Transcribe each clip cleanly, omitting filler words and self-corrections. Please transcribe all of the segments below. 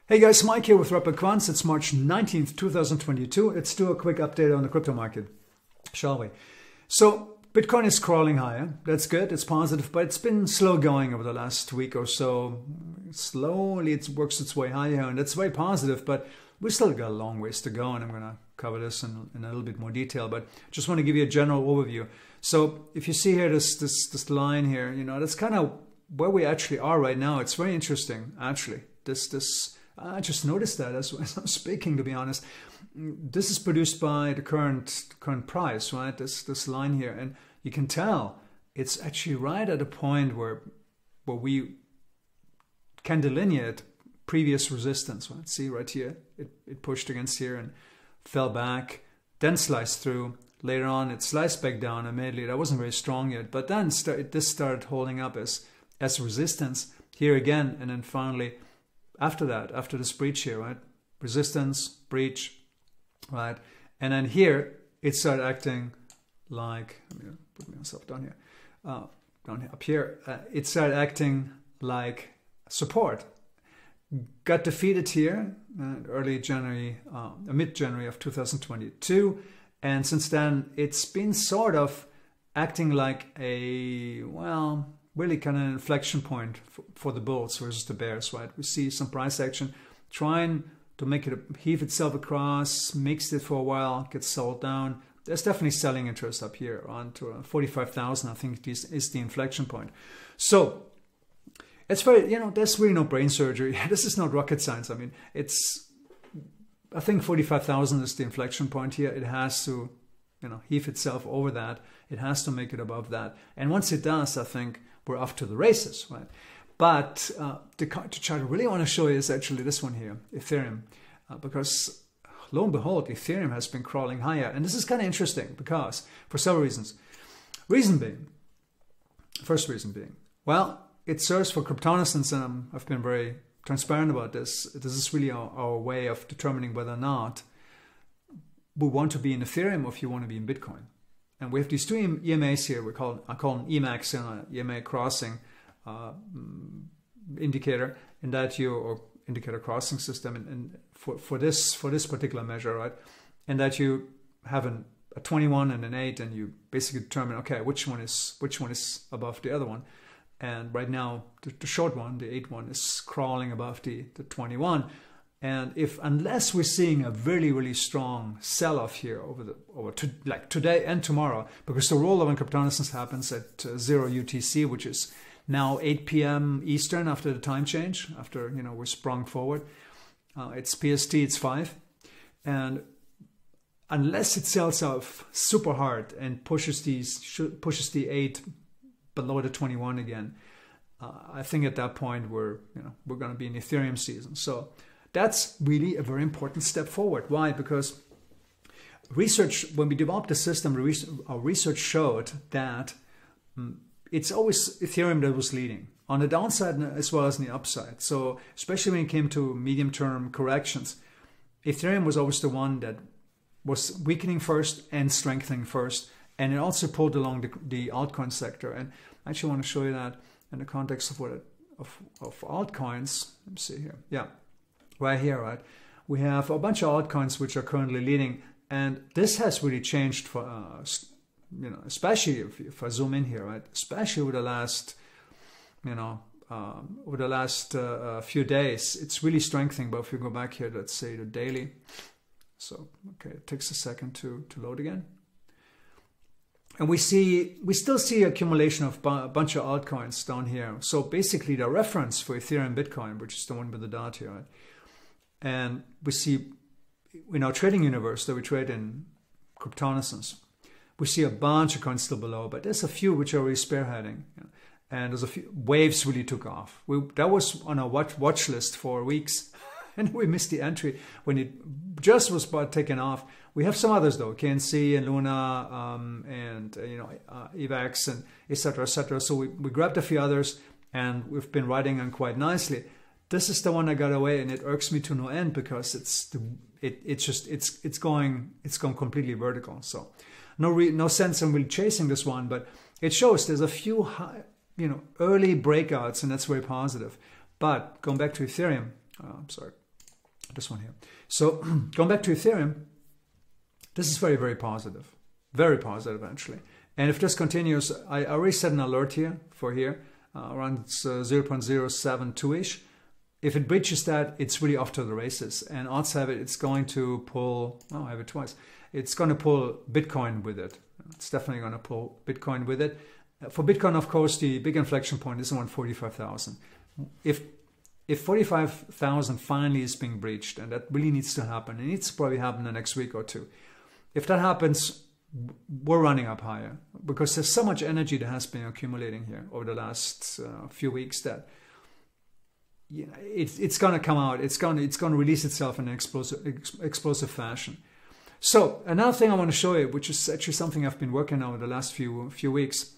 Hey guys, Mike here with Rapid Quants. It's March 19th, 2022. Let's do a quick update on the crypto market, shall we? So Bitcoin is crawling higher. That's good. It's positive, but it's been slow going over the last week or so. Slowly it works its way higher, and that's very positive, but we still got a long ways to go, and I'm going to cover this in a little bit more detail, but just want to give you a general overview. So if you see here this line here, you know, that's kind of where we actually are right now. It's very interesting, actually. I just noticed that as I'm speaking, to be honest. This is produced by the current price, right? This line here, and you can tell it's actually right at a point where we can delineate previous resistance. Right? See right here, it pushed against here and fell back, then sliced through. Later on, it sliced back down immediately. That wasn't very strong yet, but then this started holding up as resistance here again, and then finally, after that, after this breach here, right? Resistance, breach, right? And then here, it started acting like, let me put myself down here, up here. It started acting like support. Got defeated here, mid-January of 2022. And since then, it's been sort of acting like a, well, really kind of an inflection point for the bulls versus the bears, right? We see some price action trying to make it heave itself across, mixed it for a while, gets sold down. There's definitely selling interest up here on to 45,000. I think this is the inflection point. So it's very, you know, there's really no brain surgery. This is not rocket science. I mean, I think 45,000 is the inflection point here. It has to, you know, heave itself over that. It has to make it above that. And once it does, I think we're off to the races, right? But the chart I really want to show you is actually this one here, Ethereum, because lo and behold, Ethereum has been crawling higher. And this is kind of interesting because for several reasons. First reason being, well, it serves for Cryptonaissance, and I've been very transparent about this. This is really our way of determining whether or not we want to be in Ethereum or if you want to be in Bitcoin. And we have these two EMAs here. I call them EMAX, EMA crossing indicator, in that or indicator crossing system, and for this particular measure, right? And that you have a 21 and an 8, and you basically determine, okay, which one is above the other one. And right now, the short one, the 8 one, is crawling above the 21. And unless we're seeing a really, really strong sell-off here like today and tomorrow, because the rollover in Cryptonaissance happens at 0 UTC, which is now 8 p.m. Eastern after the time change, after, you know, we're sprung forward. It's PST, it's 5. And unless it sells off super hard and pushes the 8 below the 21 again, I think at that point we're going to be in Ethereum season. So that's really a very important step forward. Why? Because research, when we developed the system, our research showed that it's always Ethereum that was leading on the downside as well as on the upside. So especially when it came to medium-term corrections, Ethereum was always the one that was weakening first and strengthening first. And it also pulled along the altcoin sector. And I actually want to show you that in the context of of altcoins. Let me see here. Yeah. Right here, right? We have a bunch of altcoins which are currently leading, and this has really changed for you know, especially if I zoom in here, right? Especially over the last, you know, few days, it's really strengthening. But if you go back here, let's say the daily. So okay, it takes a second to load again, and we still see accumulation of a bunch of altcoins down here. So basically, the reference for Ethereum, Bitcoin, which is the one with the dot here, right? And we see in our trading universe that we trade in Cryptonaissance, we see a bunch of coins still below, but there's a few which are really spearheading. And there's a few waves really took off. That was on our watch list for weeks, and we missed the entry when it just was about taken off. We have some others though, KNC and Luna, and you know, EVAX and etc. etc. So we grabbed a few others, and we've been riding on quite nicely. This is the one that got away, and it irks me to no end because it's going completely vertical. So no sense in really chasing this one, but it shows there's a few high, early breakouts, and that's very positive. But going back to Ethereum, I'm sorry, this one here. So going back to Ethereum, this is very, very positive. Very positive, actually. And if this continues, I already set an alert here for here, around 0.072-ish. If it breaches that, it's really off to the races. And odds have it, it's going to pull, oh, I have it twice. It's going to pull Bitcoin with it. It's definitely going to pull Bitcoin with it. For Bitcoin, of course, the big inflection point is around 45,000. If 45,000 finally is being breached, and that really needs to happen, it needs to probably happen in the next week or two. If that happens, we're running up higher because there's so much energy that has been accumulating here over the last few weeks that it's going to come out. It's going to release itself in an explosive fashion. So another thing I want to show you, which is actually something I've been working on over the last few weeks.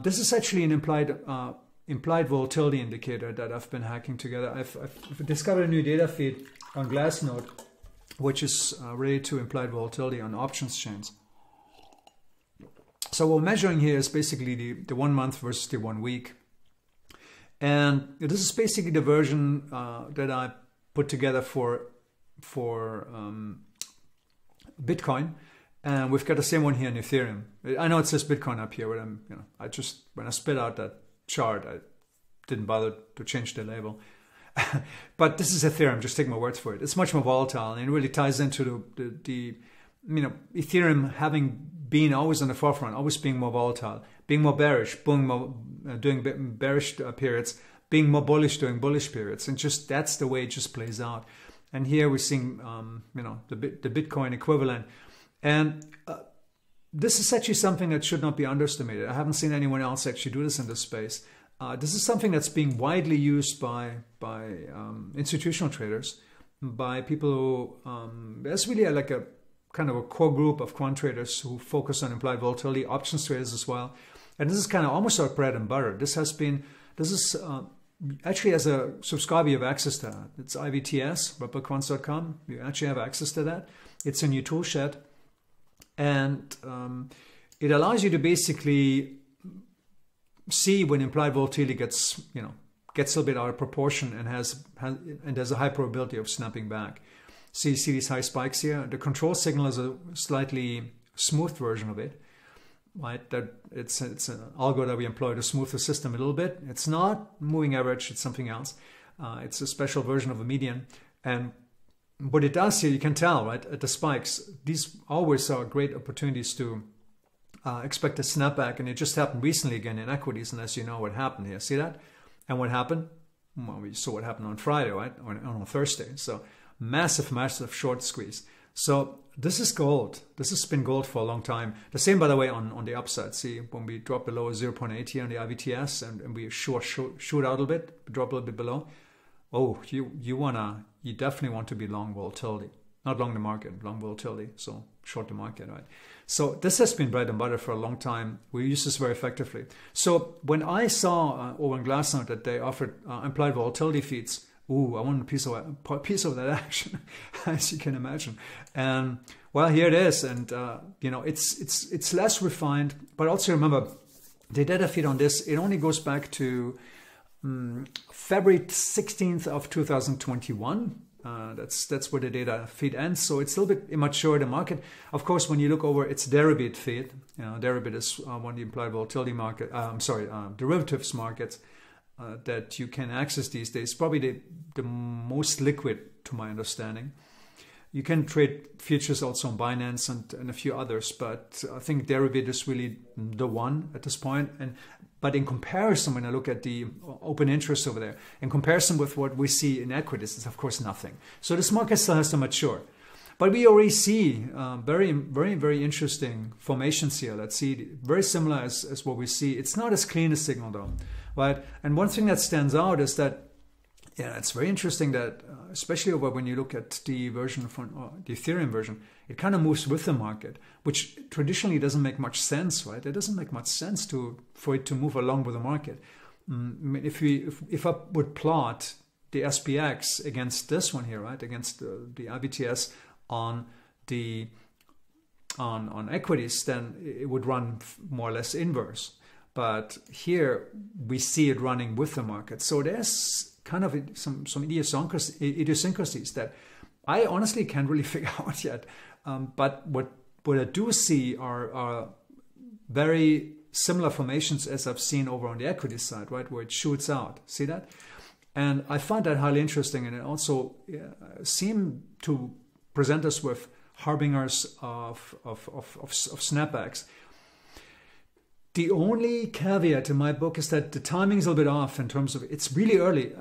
This is actually an implied volatility indicator that I've been hacking together. I've discovered a new data feed on Glassnode, which is related to implied volatility on options chains. So what we're measuring here is basically the 1 month versus the 1 week. And this is basically the version that I put together for Bitcoin. And we've got the same one here in Ethereum. I know it says Bitcoin up here, but when I spit out that chart, I didn't bother to change the label. But this is Ethereum, just take my words for it. It's much more volatile, and it really ties into the Ethereum having been always on the forefront, always being more volatile, being more bearish, doing bearish periods, being more bullish during bullish periods, and just that's the way it just plays out. And here we're seeing the Bitcoin equivalent, and this is actually something that should not be underestimated. I haven't seen anyone else actually do this in this space. This is something that's being widely used by institutional traders, by people who there's really like a kind of a core group of quant traders who focus on implied volatility, options traders as well. And this is kind of almost our bread and butter. This is actually, as a subscriber, you have access to that. It's IVTS, replicquants.com. You actually have access to that. It's a new tool shed. And it allows you to basically see when implied volatility gets a little bit out of proportion and there's a high probability of snapping back. So you see these high spikes here. The control signal is a slightly smooth version of it, right? That it's an algo that we employ to smooth the system a little bit. It's not moving average, it's something else. It's a special version of a median. And what it does here, you can tell, right, at the spikes, these always are great opportunities to expect a snapback. And it just happened recently again in equities, and as you know what happened here. See that? And what happened? Well, we saw what happened on Friday, right? Or on Thursday. So massive short squeeze. So this is gold. This has been gold for a long time. The same, by the way, on the upside. See, when we drop below 0.8 here on the IVTS and we shoot out a little bit, drop a little bit below. Oh, you definitely want to be long volatility. Not long the market, long volatility. So short the market, right? So this has been bread and butter for a long time. We use this very effectively. So when I saw over in Glassnode that they offered implied volatility feeds, ooh, I want a piece of that action, as you can imagine. And well, here it is, and it's less refined. But also remember, the data feed on this, it only goes back to February 16th of 2021. That's where the data feed ends. So it's a little bit immature, the market. Of course, when you look over its Deribit feed, Deribit is one of the implied volatility market. Derivatives markets. That you can access these days, probably the most liquid to my understanding. You can trade futures also on Binance and a few others, but I think Deribit is really the one at this point. But in comparison, when I look at the open interest over there, in comparison with what we see in equities, it's of course nothing. So this market still has to mature. But we already see very, very, very interesting formations here. Let's see, very similar as what we see. It's not as clean a signal though, right? And one thing that stands out is that, it's very interesting that, especially over when you look at the version from the Ethereum version, it kind of moves with the market, which traditionally doesn't make much sense, right? It doesn't make much sense for it to move along with the market. If I would plot the SPX against this one here, right, against the IVTS on equities, then it would run more or less inverse. But here we see it running with the market. So there's kind of some idiosyncrasies that I honestly can't really figure out yet. But what I do see are very similar formations as I've seen over on the equity side, right, where it shoots out. See that? And I find that highly interesting, and it also seemed to present us with harbingers of snapbacks. The only caveat in my book is that the timing is a little bit off in terms of it's really early.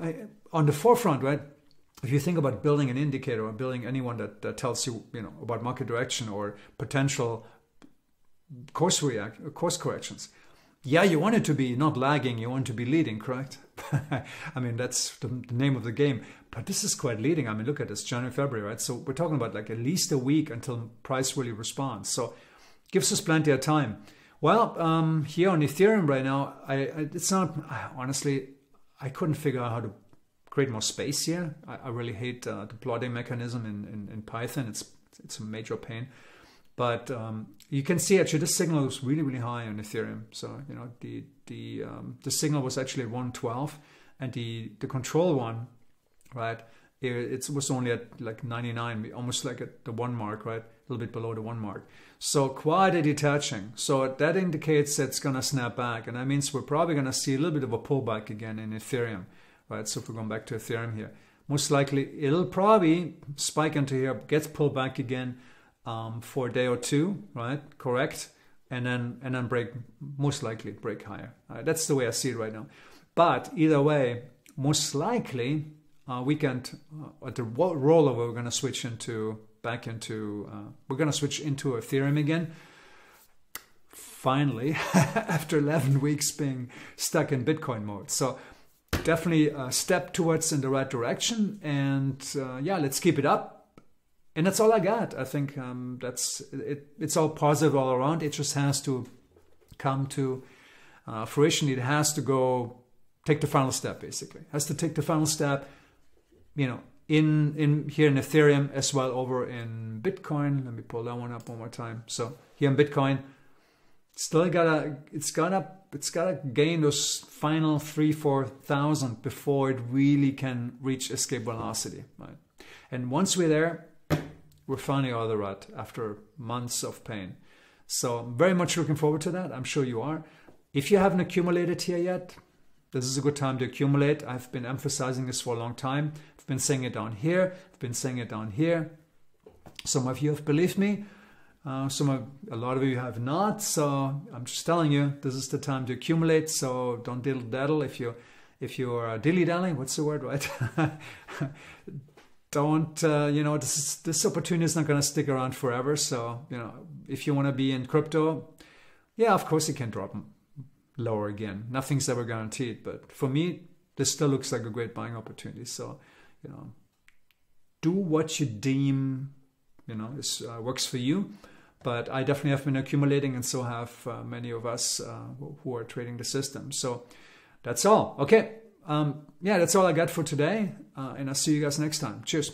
On the forefront, right? If you think about building an indicator or building anyone that tells you, about market direction or potential course corrections, yeah, you want it to be not lagging, you want it to be leading, correct? I mean, that's the name of the game. But this is quite leading. I mean, look at this, January, February, right? So we're talking about like at least a week until price really responds. So it gives us plenty of time. Well, here on Ethereum right now, it's not, honestly, I couldn't figure out how to create more space here. I really hate the plotting mechanism in Python. It's a major pain. But you can see actually this signal was really, really high on Ethereum. So, the signal was actually at 112, and the control one, right, it was only at like 99, almost like at the 1 mark, right? A little bit below the 1 mark. So quite a detaching. So that indicates it's going to snap back. And that means we're probably going to see a little bit of a pullback again in Ethereum, right? So if we're going back to Ethereum here, most likely it'll probably spike into here, gets pulled back again for a day or two, right? Correct. And then break, most likely break higher. That's the way I see it right now. But either way, most likely weekend at the rollover, we're going to switch into Ethereum again. Finally, after 11 weeks being stuck in Bitcoin mode. So definitely a step towards in the right direction. And yeah, let's keep it up. And that's all I got. I think that's it. It's all positive all around. It just has to come to fruition. It has to go take the final step, basically. It has to take the final step, in here in Ethereum as well over in Bitcoin. Let me pull that one up one more time. So here in Bitcoin, it's gotta gain those final 3,000-4,000 before it really can reach escape velocity, right? And once we're there, we're finally out of the rut after months of pain. So I'm very much looking forward to that. I'm sure you are. If you haven't accumulated here yet, this is a good time to accumulate. I've been emphasizing this for a long time. I've been saying it down here. I've been saying it down here. Some of you have believed me. A lot of you have not. So I'm just telling you, this is the time to accumulate. So don't diddle-daddle. If you're dilly-dallying, what's the word, right? Don't, this opportunity is not going to stick around forever. So, if you want to be in crypto, yeah, of course you can drop them lower again. Nothing's ever guaranteed. But for me, this still looks like a great buying opportunity. So, do what you deem, works for you. But I definitely have been accumulating, and so have many of us who are trading the system. So that's all. Okay. Yeah, that's all I got for today. And I'll see you guys next time. Cheers.